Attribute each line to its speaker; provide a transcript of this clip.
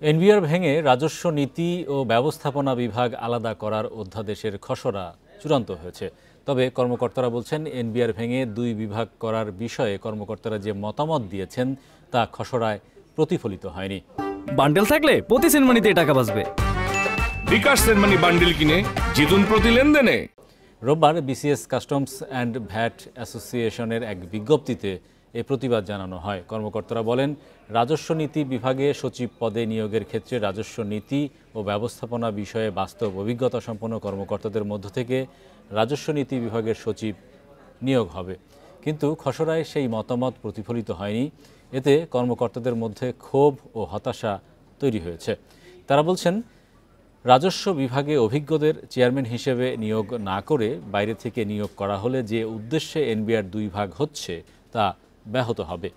Speaker 1: NBR ভেঙে রাজস্ব নীতি ও ব্যবস্থাপনা বিভাগ আলাদা করার অধ্যাদেশের খসড়া চূড়ান্ত হয়েছে। তবে কর্মকর্তারা বলছেন, এনবিআর ভেঙে দুই বিভাগ করার বিষয়ে কর্মকর্তারা যে মতামত দিয়েছেন তা খসড়ায় প্রতিফলিত হয়নি।
Speaker 2: বান্ডেল থাকলে প্রতি সেনমানিতে টাকা বাঁচবে।
Speaker 3: বিকাশ সেনমানি বান্ডেল কিনে জিতুন প্রতি লেনদেনে।
Speaker 1: রোববার বিসিএস কাস্টমস অ্যান্ড ভ্যাট অ্যাসোসিয়েশনের এক বিজ্ঞপ্তিতে এ প্রতিবাদ জানানো হয়। কর্মকর্তারা বলেন, রাজস্ব নীতি বিভাগে সচিব পদে নিয়োগের ক্ষেত্রে রাজস্ব নীতি ও ব্যবস্থাপনা বিষয়ে বাস্তব অভিজ্ঞতা সম্পন্ন কর্মকর্তাদের মধ্য থেকে রাজস্ব নীতি বিভাগের সচিব নিয়োগ হবে। কিন্তু খসড়ায় সেই মতামত প্রতিফলিত হয়নি। এতে কর্মকর্তাদের মধ্যে ক্ষোভ ও হতাশা তৈরি হয়েছে। তারা বলছেন, রাজস্ব বিভাগে অভিজ্ঞদের চেয়ারম্যান হিসেবে নিয়োগ না করে বাইরে থেকে নিয়োগ করা হলে যে উদ্দেশ্যে এনবিআর দুই ভাগ হচ্ছে তা ব্যাহত হবে।